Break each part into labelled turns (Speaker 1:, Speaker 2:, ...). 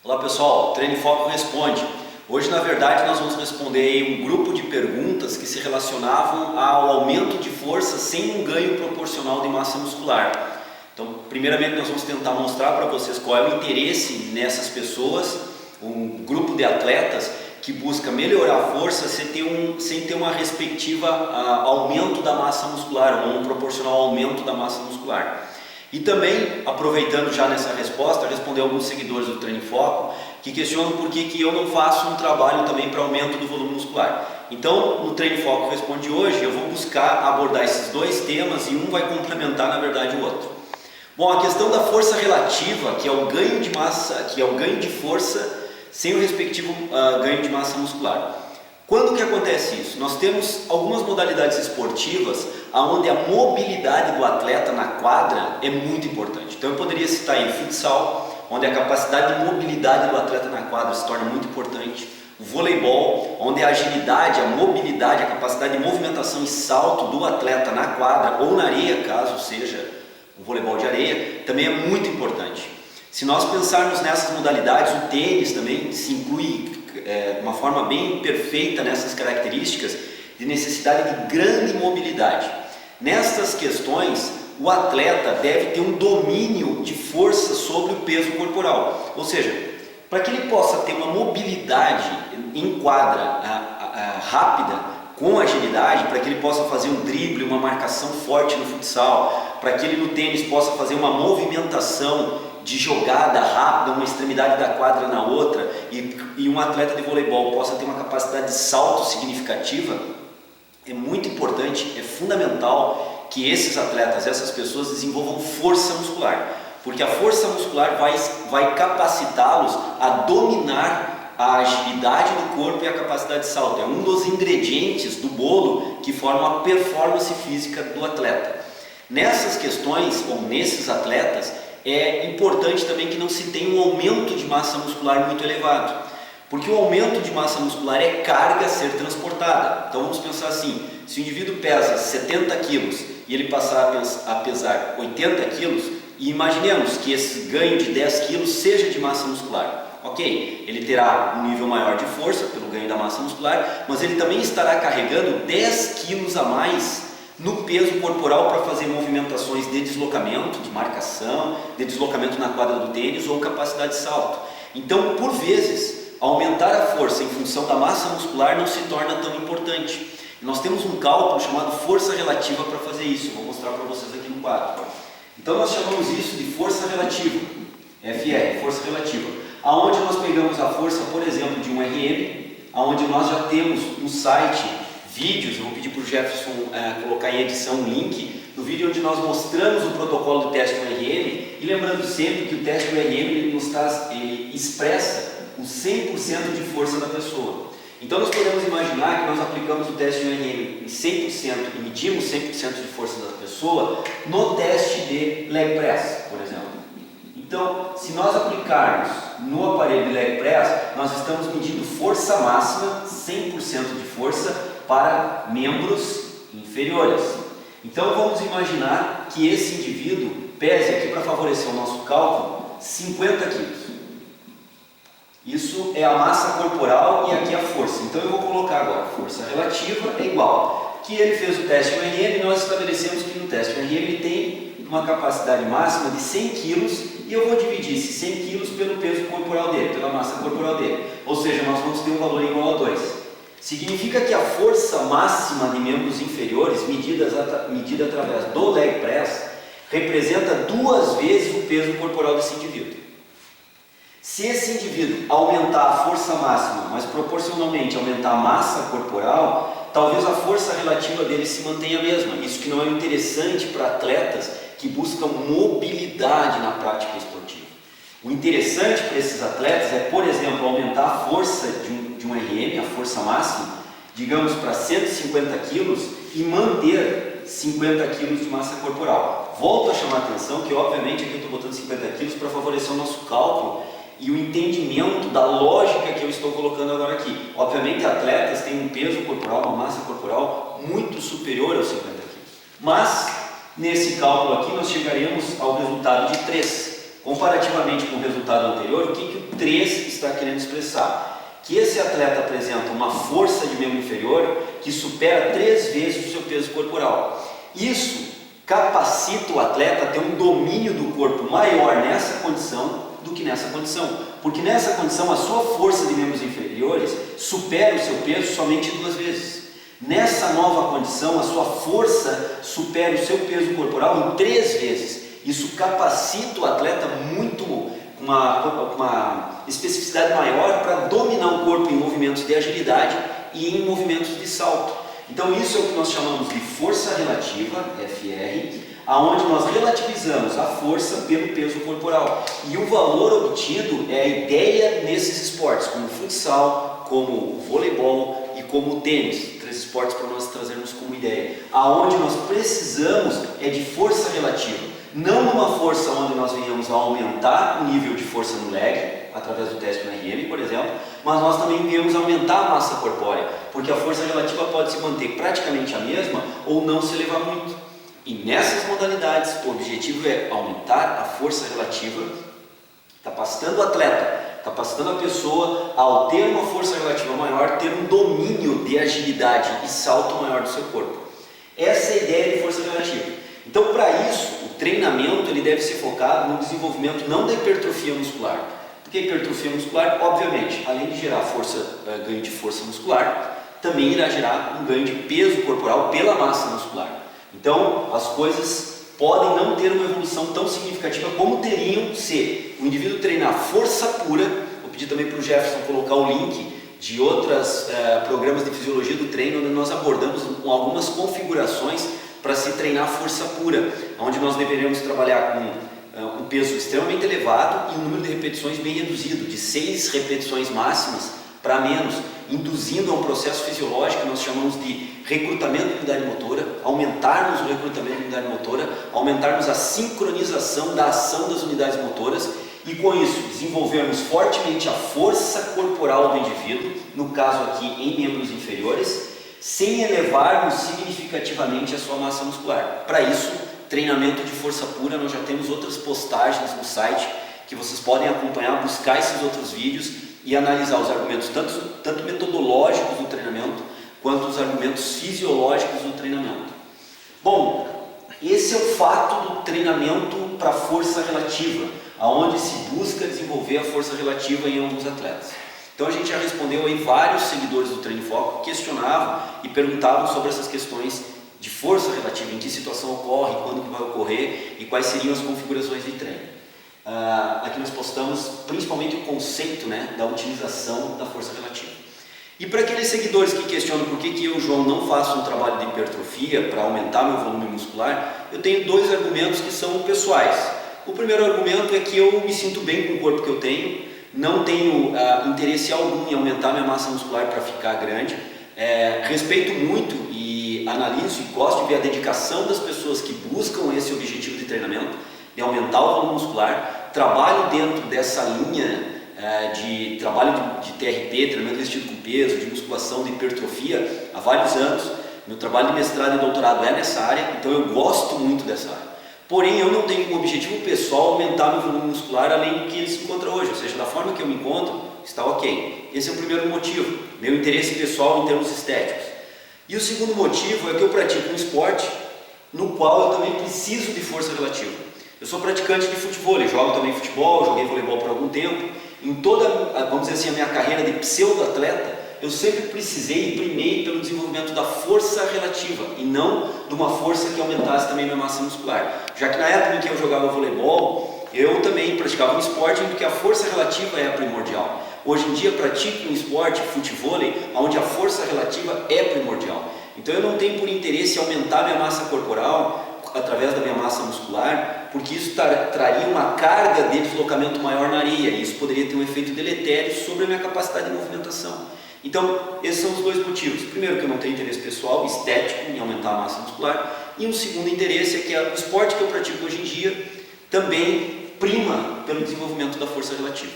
Speaker 1: Olá pessoal, Treino em Foco Responde. Hoje na verdade nós vamos responder um grupo de perguntas que se relacionavam ao aumento de força sem um ganho proporcional de massa muscular. Então primeiramente nós vamos tentar mostrar para vocês qual é o interesse nessas pessoas, um grupo de atletas que busca melhorar a força sem ter uma respectiva aumento da massa muscular ou um proporcional aumento da massa muscular. E também, aproveitando já nessa resposta, responder alguns seguidores do Treino em Foco que questionam por que eu não faço um trabalho também para aumento do volume muscular. Então, no Treino em Foco Responde hoje, eu vou buscar abordar esses dois temas e um vai complementar, na verdade, o outro. Bom, a questão da força relativa, que é o ganho de massa, que é o ganho de força sem o respectivo ganho de massa muscular. Quando que acontece isso? Nós temos algumas modalidades esportivas onde a mobilidade do atleta na quadra é muito importante. Então eu poderia citar aí o futsal, onde a capacidade de mobilidade do atleta na quadra se torna muito importante. O voleibol, onde a agilidade, a mobilidade, a capacidade de movimentação e salto do atleta na quadra ou na areia, caso seja um voleibol de areia, também é muito importante. Se nós pensarmos nessas modalidades, o tênis também se inclui de uma forma bem perfeita nessas características de necessidade de grande mobilidade. Nessas questões, o atleta deve ter um domínio de força sobre o peso corporal, ou seja, para que ele possa ter uma mobilidade em quadra rápida, com agilidade, para que ele possa fazer um drible, uma marcação forte no futsal, para que ele no tênis possa fazer uma movimentação de jogada rápida, uma extremidade da quadra na outra, e um atleta de voleibol possa ter uma capacidade de salto significativa, é muito importante, é fundamental que esses atletas, essas pessoas desenvolvam força muscular, porque a força muscular vai capacitá-los a dominar a agilidade do corpo e a capacidade de salto. É um dos ingredientes do bolo que forma a performance física do atleta. Nessas questões, ou nesses atletas, é importante também que não se tenha um aumento de massa muscular muito elevado, porque o aumento de massa muscular é carga a ser transportada. Então vamos pensar assim, se o indivíduo pesa 70 quilos e ele passar a pesar 80 quilos, e imaginemos que esse ganho de 10 quilos seja de massa muscular. Ok, ele terá um nível maior de força pelo ganho da massa muscular, mas ele também estará carregando 10 quilos a mais no peso corporal para fazer movimentações de deslocamento, de marcação, de deslocamento na quadra do tênis ou capacidade de salto. Então, por vezes, aumentar a força em função da massa muscular não se torna tão importante. Nós temos um cálculo chamado força relativa para fazer isso, vou mostrar para vocês aqui no quadro. Então nós chamamos isso de força relativa, FR, força relativa, aonde nós pegamos a força, por exemplo, de um RM, aonde nós já temos no site vídeos, eu vou pedir para o Jefferson colocar em edição um link do vídeo onde nós mostramos o protocolo do teste do RM, e lembrando sempre que o teste do RM ele expressa o 100% de força da pessoa. Então nós podemos imaginar que nós aplicamos o teste do RM em 100% e medimos 100% de força da pessoa no teste de leg press, por exemplo. Então, se nós aplicarmos no aparelho de leg press, nós estamos medindo força máxima, 100% de força, para membros inferiores. Então vamos imaginar que esse indivíduo pese aqui, para favorecer o nosso cálculo, 50 quilos. Isso é a massa corporal e aqui a força. Então eu vou colocar agora, força relativa é igual, que ele fez o teste do RM e nós estabelecemos que no teste do RM ele tem uma capacidade máxima de 100 quilos e eu vou dividir esses 100 quilos pelo peso corporal dele, pela massa corporal dele. Ou seja, nós vamos ter um valor igual a 2. Significa que a força máxima de membros inferiores, medida através do leg press, representa 2 vezes o peso corporal desse indivíduo. Se esse indivíduo aumentar a força máxima, mas proporcionalmente aumentar a massa corporal, talvez a força relativa dele se mantenha a mesma. Isso que não é interessante para atletas que buscam mobilidade na prática esportiva. O interessante para esses atletas é, por exemplo, aumentar a força de um RM, a força máxima, digamos para 150 quilos e manter 50 quilos de massa corporal. Volto a chamar a atenção que, obviamente, aqui eu estou botando 50 quilos para favorecer o nosso cálculo e o entendimento da lógica que eu estou colocando agora aqui. Obviamente, atletas têm um peso corporal, uma massa corporal muito superior aos 50 quilos. Mas, nesse cálculo aqui, nós chegaremos ao resultado de 3. Comparativamente com o resultado anterior, o que o 3 está querendo expressar? Que esse atleta apresenta uma força de membro inferior que supera 3 vezes o seu peso corporal. Isso capacita o atleta a ter um domínio do corpo maior nessa condição do que nessa condição, porque nessa condição a sua força de membros inferiores supera o seu peso somente 2 vezes. Nessa nova condição, a sua força supera o seu peso corporal em 3 vezes. Isso capacita o atleta muito, com uma especificidade maior para dominar o corpo em movimentos de agilidade e em movimentos de salto. Então isso é o que nós chamamos de força relativa, FR, aonde nós relativizamos a força pelo peso corporal. E o valor obtido é a ideia nesses esportes, como o futsal, como o voleibol e como o tênis. 3 esportes para nós trazermos como ideia. Aonde nós precisamos é de força relativa. Não uma força onde nós venhamos a aumentar o nível de força no leg, através do teste no RM, por exemplo, mas nós também venhamos a aumentar a massa corpórea, porque a força relativa pode se manter praticamente a mesma ou não se elevar muito. E nessas modalidades, o objetivo é aumentar a força relativa, capacitando o atleta, capacitando a pessoa, ao ter uma força relativa maior, ter um domínio de agilidade e salto maior do seu corpo. Essa é a ideia de força relativa. Então, para isso, o treinamento ele deve ser focado no desenvolvimento não da hipertrofia muscular. Porque a hipertrofia muscular, obviamente, além de gerar ganho de força muscular, também irá gerar um ganho de peso corporal pela massa muscular. Então, as coisas podem não ter uma evolução tão significativa como teriam se o indivíduo treinar força pura. Vou pedir também para o Jefferson colocar o link de outros programas de fisiologia do treino, onde nós abordamos algumas configurações para se treinar força pura, onde nós deveríamos trabalhar com um peso extremamente elevado e um número de repetições bem reduzido, de 6 repetições máximas para menos, induzindo a um processo fisiológico que nós chamamos de recrutamento de unidade motora, aumentarmos o recrutamento de unidade motora, aumentarmos a sincronização da ação das unidades motoras e com isso desenvolvermos fortemente a força corporal do indivíduo, no caso aqui em membros inferiores, sem elevarmos significativamente a sua massa muscular. Para isso, treinamento de força pura, nós já temos outras postagens no site que vocês podem acompanhar, buscar esses outros vídeos e analisar os argumentos tanto metodológicos do treinamento quanto os argumentos fisiológicos do treinamento. Bom, esse é o fato do treinamento para força relativa, aonde se busca desenvolver a força relativa em alguns atletas. Então a gente já respondeu aí vários seguidores do Treino em Foco que questionavam e perguntavam sobre essas questões de força relativa, em que situação ocorre, quando que vai ocorrer e quais seriam as configurações de treino. Aqui nós postamos principalmente o conceito, da utilização da força relativa. E para aqueles seguidores que questionam por que eu, João, não faço um trabalho de hipertrofia para aumentar meu volume muscular, eu tenho 2 argumentos que são pessoais. O primeiro argumento é que eu me sinto bem com o corpo que eu tenho, não tenho interesse algum em aumentar minha massa muscular para ficar grande, respeito muito e analiso e gosto de ver a dedicação das pessoas que buscam esse objetivo de treinamento, de aumentar o volume muscular, trabalho dentro dessa linha de trabalho de TRP, treinamento resistido com peso, de musculação, de hipertrofia, há vários anos. Meu trabalho de mestrado e doutorado é nessa área, então eu gosto muito dessa área. Porém, eu não tenho como objetivo pessoal aumentar meu volume muscular além do que ele se encontra hoje, ou seja, da forma que eu me encontro, está ok. Esse é o primeiro motivo, meu interesse pessoal em termos estéticos. E o segundo motivo é que eu pratico um esporte no qual eu também preciso de força relativa. Eu sou praticante de futebol, jogo também futebol, joguei voleibol por algum tempo. Em toda, vamos dizer assim, a minha carreira de pseudo-atleta, eu sempre precisei e primei pelo desenvolvimento da força relativa e não de uma força que aumentasse também minha massa muscular. Já que na época em que eu jogava voleibol, eu também praticava um esporte em que a força relativa é a primordial. Hoje em dia pratico um esporte, futevôlei, onde a força relativa é primordial. Então eu não tenho por interesse aumentar minha massa corporal através da minha massa muscular, porque isso traria uma carga de deslocamento maior na areia e isso poderia ter um efeito deletério sobre a minha capacidade de movimentação. Então, esses são os 2 motivos. Primeiro, que eu não tenho interesse pessoal, estético, em aumentar a massa muscular. E um segundo interesse é que o esporte que eu pratico hoje em dia também prima pelo desenvolvimento da força relativa.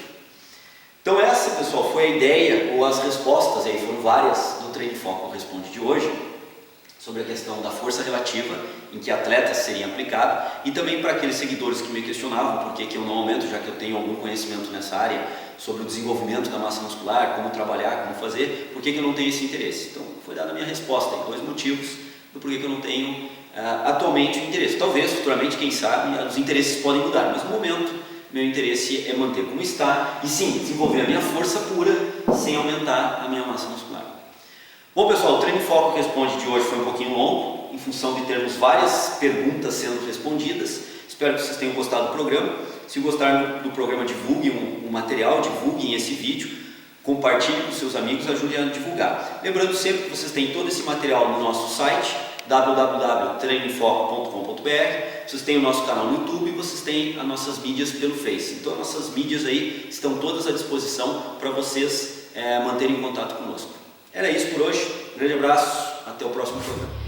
Speaker 1: Então essa, pessoal, foi a ideia, ou as respostas, aí foram várias, do Treino em Foco Responde de hoje, sobre a questão da força relativa, em que atletas seriam aplicados, e também para aqueles seguidores que me questionavam por que eu não aumento, já que eu tenho algum conhecimento nessa área, sobre o desenvolvimento da massa muscular, como trabalhar, como fazer, por que eu não tenho esse interesse. Então, foi dada a minha resposta, 2 motivos do porquê que eu não tenho atualmente o interesse. Talvez, futuramente, quem sabe, os interesses podem mudar, mas no momento, meu interesse é manter como está, e sim, desenvolver a minha força pura, sem aumentar a minha massa muscular. Bom pessoal, o Treino em Foco Responde de hoje foi um pouquinho longo, em função de termos várias perguntas sendo respondidas. Espero que vocês tenham gostado do programa. Se gostaram do programa, divulguem o material, divulguem esse vídeo, compartilhem com seus amigos, ajudem a divulgar. Lembrando sempre que vocês têm todo esse material no nosso site, www.treinoemfoco.com.br. Vocês têm o nosso canal no YouTube e vocês têm as nossas mídias pelo Face. Então, as nossas mídias aí estão todas à disposição para vocês manterem contato conosco. Era isso por hoje, um grande abraço, até o próximo programa.